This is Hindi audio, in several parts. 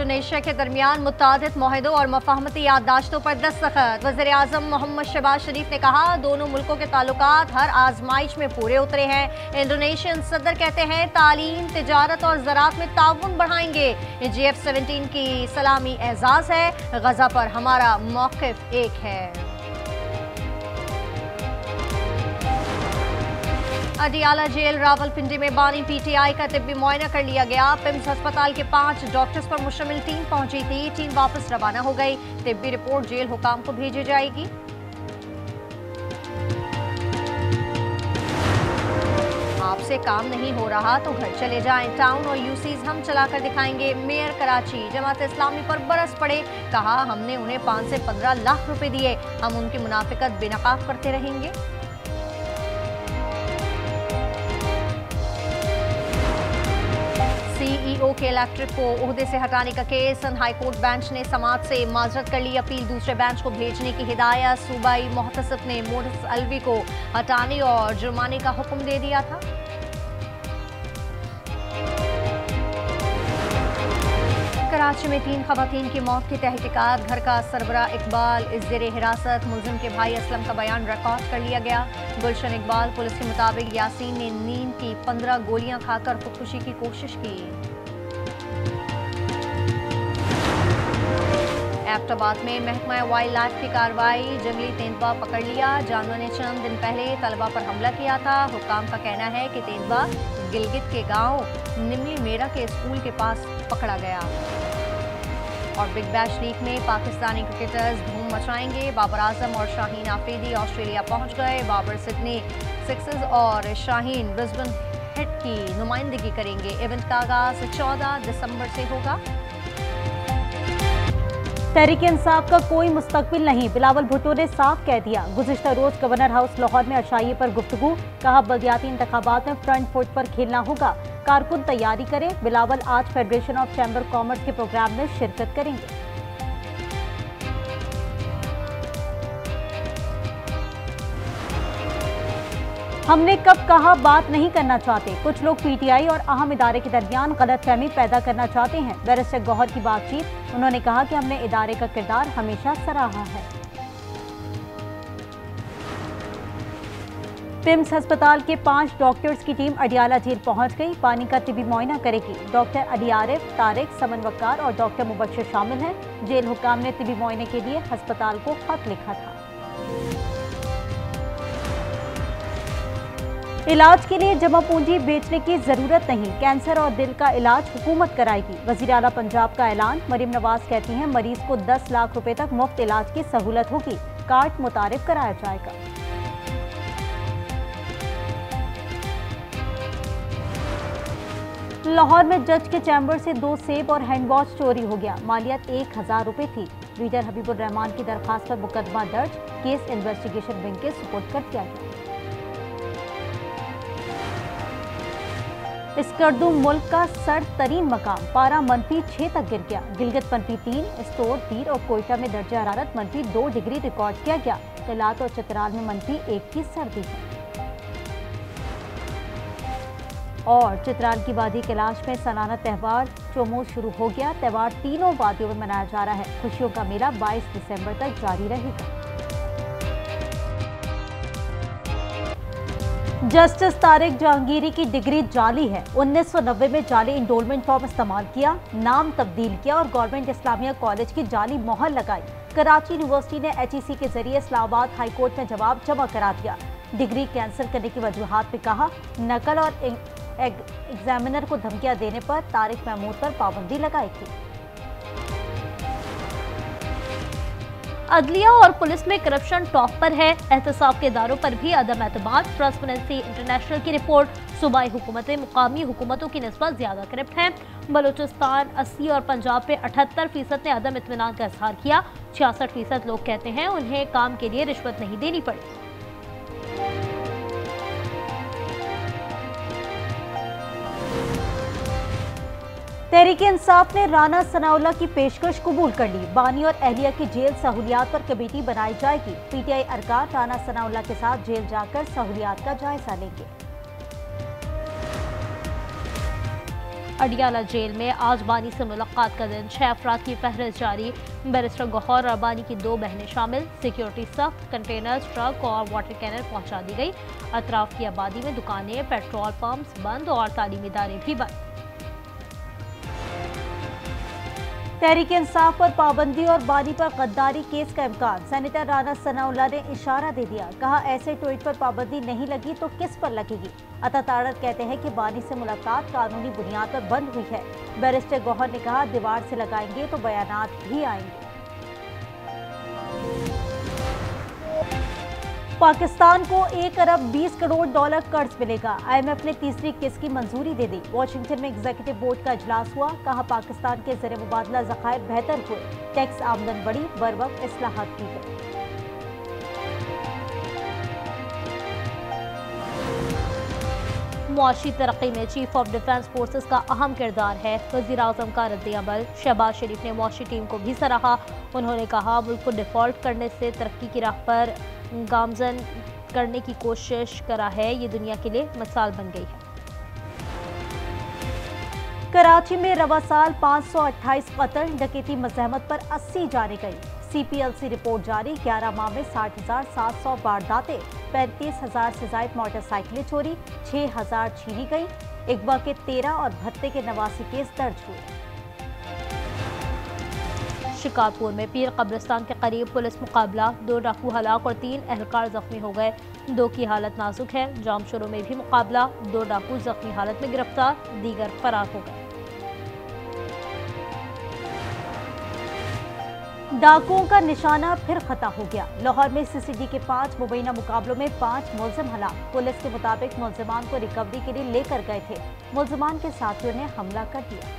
इंडोनेशिया के दरमियान मुतादिद मुआहदों और मफाहमती याददाश्तों पर दस्तखत। वज़ीर-ए-आज़म मोहम्मद शहबाज शरीफ ने कहा, दोनों मुल्कों के ताल्लुकात हर आजमाइश में पूरे उतरे हैं। इंडोनेशियन सदर कहते हैं, तालीम, तिजारत और ज़राअत में ताउन बढ़ाएंगे। G-17 की सलामी एजाज है, गजा पर हमारा मौक़िफ़ एक है। अडियाला जेल रावलपिंडी में बानी PTI का तिब्बी मुआयना कर लिया गया। पिम्स अस्पताल के 5 डॉक्टर्स पर मुश्तमिल टीम पहुंची थी। टीम वापस रवाना हो गई। तिब्बी रिपोर्ट जेल हुकाम को भेजी जाएगी। आपसे काम नहीं हो रहा तो घर चले जाएं। टाउन और यूसीज हम चलाकर दिखाएंगे। मेयर कराची जमात इस्लामी पर बरस पड़े, कहा हमने उन्हें 5 से 15 लाख रुपए दिए, हम उनकी मुनाफिकत बेनकाब करते रहेंगे। CEO के इलेक्ट्रिक को ओहदे से हटाने का केस। हाईकोर्ट बेंच ने समात से माजरत कर ली। अपील दूसरे बेंच को भेजने की हिदायत। सूबाई मोहतसिब ने मोहसिस अलवी को हटाने और जुर्माने का हुक्म दे दिया था। कराची में 3 खवातीन की मौत की तहकीकात। घर का सरबरा इकबाल ज़ेरे हिरासत। मुलजिम के भाई असलम का बयान रिकॉर्ड कर लिया गया। गुलशन इकबाल पुलिस के मुताबिक यासीन ने नींद की 15 गोलियां खाकर खुदकुशी की कोशिश की। एबटाबाद में महकमा वाइल्ड लाइफ की कार्रवाई। जंगली तेंदुआ पकड़ लिया। जानवर ने चंद दिन पहले तलबा पर हमला किया था। हुक्काम का कहना है कि तेंदुआ गिलगित के गांव निमली मेरा के स्कूल के पास पकड़ा गया। और बिग बैश लीग में पाकिस्तानी क्रिकेटर्स धूम मचाएंगे। बाबर आजम और शाहीन आफरीदी ऑस्ट्रेलिया पहुंच गए। बाबर सिडनी सिक्सर्स और शाहीन ब्रिस्बेन हिट की नुमाइंदगी करेंगे। इवेंट का आगाज 14 दिसंबर से होगा। तहरीक इंसाफ का कोई मुस्तकबिल नहीं, बिलावल भुट्टो ने साफ कह दिया। गुज़िश्ता रोज गवर्नर हाउस लाहौर में अशाइये पर गुफ्तगू, कहा बल्दियाती इंतखाबात में फ्रंट फुट पर खेलना होगा, कारकुन तैयारी करें। बिलावल आज फेडरेशन ऑफ चैम्बर कॉमर्स के प्रोग्राम में शिरकत करेंगे। हमने कब कहा बात नहीं करना चाहते। कुछ लोग PTI और अहम इदारे के दरमियान गलतफहमी पैदा करना चाहते हैं। बैरिस्टर गौहर की बातचीत। उन्होंने कहा कि हमने इदारे का किरदार हमेशा सराहा है। पिम्स अस्पताल के 5 डॉक्टर्स की टीम अडियाला जेल पहुंच गई। पानी का तिब्बी मुआयना करेगी। डॉक्टर अली आरिफ, तारिक, समन वक्कार और डॉक्टर मुबशर शामिल हैं। जेल हुक्काम ने तिब्बी मुआयने के लिए अस्पताल को खत लिखा था। इलाज के लिए जमा पूंजी बेचने की जरूरत नहीं, कैंसर और दिल का इलाज हुकूमत कराएगी। वज़ीर आला पंजाब का ऐलान। मरीम नवाज कहती हैं, मरीज को 10 लाख रुपए तक मुफ्त इलाज की सहूलत होगी। कार्ड मुतारिफ कराया जाएगा। लाहौर में जज के चैम्बर से 2 सेब और हैंड वॉच चोरी हो गया। मालियत 1000 रुपए थी। लीडर हबीबुर रहमान की दरखास्त पर मुकदमा दर्ज। केस इन्वेस्टिगेशन विंग के सुपुर्द कर दिया गया। स्कर्दू मुल्क का सर्द तरीन मकाम। पारा -6 तक गिर गया। गिलगित -3, स्टोर, दीर और कोयटा में दर्जा हरारत -2 डिग्री रिकॉर्ड किया गया। किलात और चित्राल में -1 की सर्दी है। और चित्राल की वादी कैलाश में सालाना त्यौहार चोमो शुरू हो गया। त्यौहार तीनों वादियों में मनाया जा रहा है। खुशियों का मेला 22 दिसंबर तक जारी रहेगा। जस्टिस तारिक जहांगीरी की डिग्री जाली है। 1990 में जाली इंडोलमेंट फॉर्म इस्तेमाल किया, नाम तब्दील किया और गवर्नमेंट इस्लामिया कॉलेज की जाली मोहर लगाई। कराची यूनिवर्सिटी ने HEC के जरिए इस्लामाबाद हाई कोर्ट में जवाब जमा करा दिया। डिग्री कैंसिल करने की वजूहात पे कहा, नकल और एग्जामिनर को धमकियां देने पर तारिक महमूद पर पाबंदी लगाई थी। अदलिया और पुलिस में करप्शन टॉप पर है। एहतसाब के इदारों पर भी अदम एतमाद। ट्रांसपेरेंसी इंटरनेशनल की रिपोर्ट। सूबाई हुकूमतें मुकामी हुकूमतों की निस्बत ज्यादा करप्ट हैं। बलूचिस्तान 80 और पंजाब में 78% ने अदम इत्मीनान का इजहार किया। 66% लोग कहते हैं उन्हें काम के लिए रिश्वत नहीं देनी पड़ी। तहरीक इंसाफ ने राना सनाउल्लाह की पेशकश कबूल कर ली। बानी और अहलिया की जेल सहूलियात पर कमेटी बनाई जाएगी। PTI अरकान राना सनाउल्लाह के साथ जेल जाकर सहूलियात का जायजा लेंगे। अडियाला जेल में आज बानी से मुलाकात का दिन, 6 अफराद की फहरिस्त जारी। बैरिस्टर गौहर और बानी की 2 बहनें शामिल। सिक्योरिटी सख्त, कंटेनर्स, ट्रक और वाटर कैनर पहुंचा दी गई। अतराफ की आबादी में दुकानें, पेट्रोल पंप्स बंद और तालीमी इदारे भी बंद। तहरीक इंसाफ पर पाबंदी और बानी पर गद्दारी केस का इम्कान। सेनेटर राना सनाउल्लाह ने इशारा दे दिया, कहा ऐसे ट्वीट पर पाबंदी नहीं लगी तो किस पर लगेगी। अता तारड़ कहते हैं कि बानी से मुलाकात कानूनी बुनियाद पर बंद हुई है। बैरिस्टर गौहर ने कहा दीवार से लगाएंगे तो बयानात भी आएंगे। पाकिस्तान को 1 अरब 20 करोड़ डॉलर कर्ज मिलेगा। IMF ने तीसरी किस्त की मंजूरी दे दी। वॉशिंगटन में एग्जीक्यूटिव बोर्ड का इजलास हुआ, कहा पाकिस्तान के ज़र मुबादला ज़खायर बेहतर हुए, टैक्स आमदन बढ़ी, बरवक्त इस्लाहात की गई। मुआशी तरक्की में चीफ ऑफ डिफेंस फोर्सेस का अहम किरदार है। वज़ीर-ए-आज़म का रद्द-ए-अमल। शहबाज शरीफ ने मुआशी टीम को भी सराहा। उन्होंने कहा मुल्क को डिफॉल्ट करने से तरक्की की राह पर गामजन करने की कोशिश करा है, ये दुनिया के लिए मिसाल बन गई है। कराची में रवा साल 528 कत्ल, डकैती मज़ाहमत पर 80 जाने गई। CPLC रिपोर्ट जारी। 11 माह में 60,700 वारदातें, 35,000 से ज़ायद मोटरसाइकिलें चोरी, 6,000 छीनी गई। इकबा के 13 और भत्ते के 89 केस दर्ज हुए। शिकारपुर में पीर कब्रिस्तान के करीब पुलिस मुकाबला, 2 डाकू हलाक और 3 एहलकार जख्मी हो गए। 2 की हालत नाजुक है। जामशोरों में भी मुकाबला, 2 डाकू जख्मी हालत में गिरफ्तार, दीगर फरार हो गए। डाकुओं का निशाना फिर खता हो गया। लाहौर में CCD के 5 मुबैना मुकाबलों में 5 मुलजिम हलाक। पुलिस के मुताबिक मुलजिमान को रिकवरी के लिए लेकर गए थे। मुलजिमान के साथियों ने हमला कर दिया।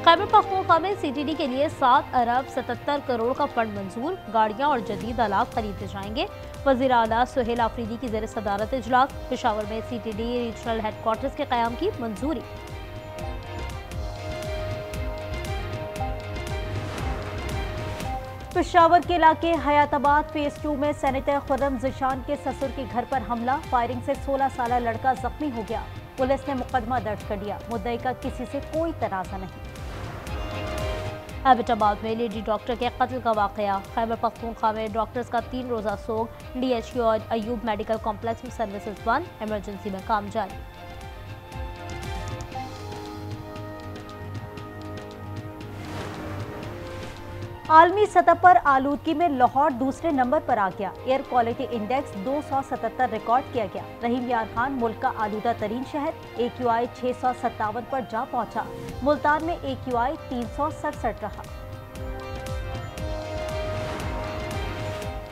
खैबर पख्तूनख्वा में CTD के लिए 7 अरब 77 करोड़ का फंड मंजूर। गाड़ियां और जदीद आलात खरीदे जाएंगे। वज़ीर आला सुहेल आफरीदी की ज़ेर सदारत इजलास। पेशावर में CTD रीजनल हेडक्वार्टर्स के क़याम की मंजूरी। पेशावर के इलाके हयाताबाद फेज 2 में सेनेटर खुर्रम ज़िशान के ससुर के घर पर हमला। फायरिंग से 16 साला लड़का जख्मी हो गया। पुलिस ने मुकदमा दर्ज कर लिया। मुद्दई का किसी से कोई तनाज़ा नहीं। एबटाबाद में लेडी डॉक्टर के कत्ल का वाकया। खैबर पख्तूनख्वा में डॉक्टर्स का 3 रोज़ा सोग। DHQ और अयूब मेडिकल कॉम्प्लेक्स में सर्विसेज बंद, इमरजेंसी में काम जारी। आलमी सतह पर आलूदगी में लाहौर दूसरे नंबर पर आ गया। एयर क्वालिटी इंडेक्स 277 रिकॉर्ड किया गया। रहीम यार खान मुल्क का आलूदा तरीन शहर। AQI 657 पर जा पहुंचा। मुल्तान में AQI 367 रहा।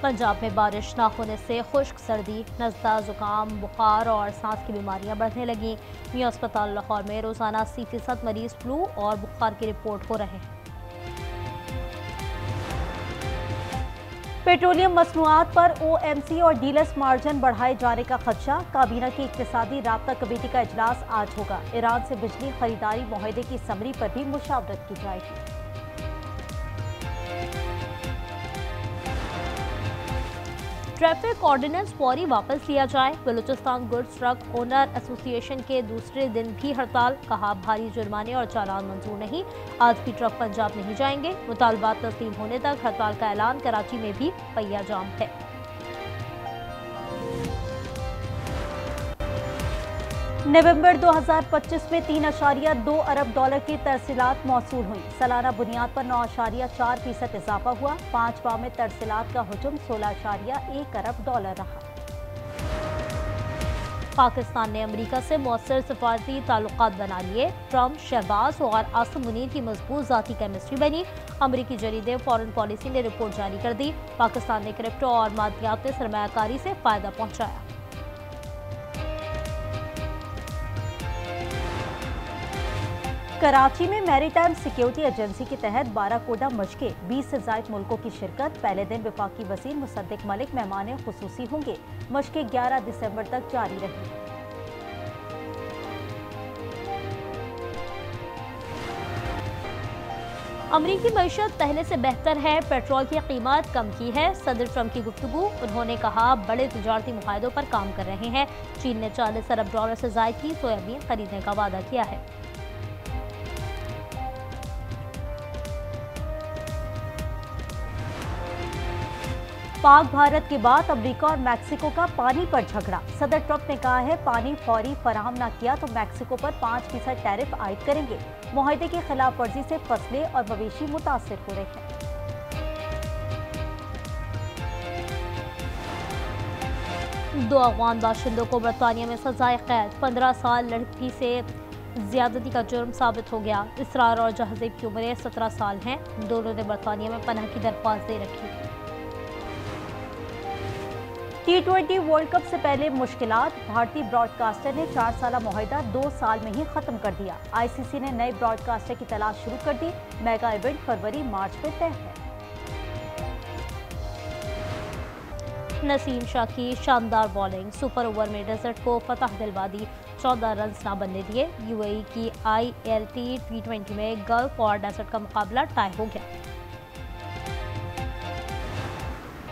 पंजाब में बारिश ना होने से खुश्क सर्दी, नज़ला, जुकाम, बुखार और सांस की बीमारियां बढ़ने लगी। मियां अस्पताल लाहौर में रोजाना 80% मरीज फ्लू और बुखार की रिपोर्ट हो रहे हैं। पेट्रोलियम मसनूआत पर OMC और डीलर्स मार्जिन बढ़ाए जाने का खदशा। काबीना की इक्तिसादी राब्ता कमेटी का इजलास आज होगा। ईरान से बिजली खरीदारी मुआहदे की समरी पर भी मुशावरत की जाएगी। ट्रैफिक ऑर्डिनेंस फौरी वापस लिया जाए। Balochistan goods truck owner association के दूसरे दिन भी हड़ताल। कहा भारी जुर्माने और चालान मंजूर नहीं। आज भी ट्रक पंजाब नहीं जाएंगे। मुतालबात तस्लीम होने तक हड़ताल का ऐलान। कराची में भी पहिया जाम है। नवंबर 2025 में 3.2 अरब डॉलर की तरसीलात मौसूल हुई। सालाना बुनियाद पर 9.4% इजाफा हुआ। 5 माह में तरसीलात का हुजूम 16.1 अरब डॉलर रहा। पाकिस्तान ने अमेरिका से मौसर सफारती ताल्लुकात बना लिए। ट्रंप, शहबाज और आसिम मुनीर की मजबूत जाती केमिस्ट्री बनी। अमेरिकी जरीदे फॉरेन पॉलिसी ने रिपोर्ट जारी कर दी। पाकिस्तान ने क्रिप्टो और मादियात में सरमायाकारी से फायदा पहुंचाया। कराची में मैरीटाइम सिक्योरिटी एजेंसी के तहत बाराकोडा मशक़ें, 20 से ज़ायद मुल्कों की शिरकत। पहले दिन वफाकी वज़ीर मुसद्दिक मलिक मेहमान खुसूसी होंगे। मशक़ें 11 दिसंबर तक जारी रहेंगी। अमरीकी मईशत पहले से बेहतर है, पेट्रोल की कीमत कम की है। सदर ट्रंप की गुफ्तगू, उन्होंने कहा बड़े तिजारती मुआहदों पर काम कर रहे हैं। चीन ने $40 अरब से जायद की सोयाबीन खरीदने का वादा किया है। पाक भारत के बाद अमेरिका और मैक्सिको का पानी पर झगड़ा। सदर ट्रंप ने कहा है पानी फौरी फराहम न किया तो मैक्सिको पर 5% टैरिफ आयद करेंगे। मुआहदे की खिलाफ वर्जी से फसलें और मवेशी मुतासिर हो रहे हैं। दो अफगान बाशिंदों को बरतानिया में सजाए कैद। 15 साल लड़की से ज्यादती का जुर्म साबित हो गया। इसरार और जहज़ीब की उम्रें 17 साल हैं। दोनों ने बरतानिया में पनाह की दरख्वास्त दे रखी। T20 वर्ल्ड कप से पहले मुश्किलात। भारतीय ब्रॉडकास्टर ने 4 साला मुआहदा 2 साल में ही खत्म कर दिया। ICC ने नए ब्रॉडकास्टर की तलाश शुरू कर दी। मेगा इवेंट फरवरी मार्च में तय है। नसीम शाह की शानदार बॉलिंग, सुपर ओवर में डेजर्ट को फतह दिलवा दी। 14 रन ना बनने दिए। UAE की ILT T20 में गल्फ और डेजर्ट का मुकाबला टाई हो गया।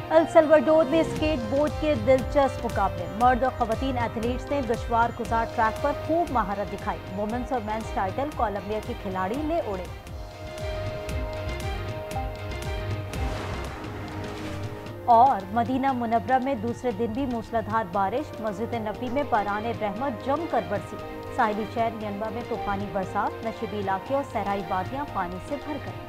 एल सल्वाडोर में स्केट बोर्ड के दिलचस्प मुकाबले। मर्द और खवातीन एथलीट्स ने दुश्वार गुजार ट्रैक पर खूब महारत दिखाई। वुमेन्स और मेंस टाइटल कोलंबिया के खिलाड़ी ले उड़े। और मदीना मुनव्वरा में दूसरे दिन भी मूसलाधार बारिश। मस्जिद नबी में बाराने रहमत जमकर बरसी। साहिली शहर यनबा में तूफानी बरसात। नशीबी इलाके और सहराई वादियां पानी से भर गई।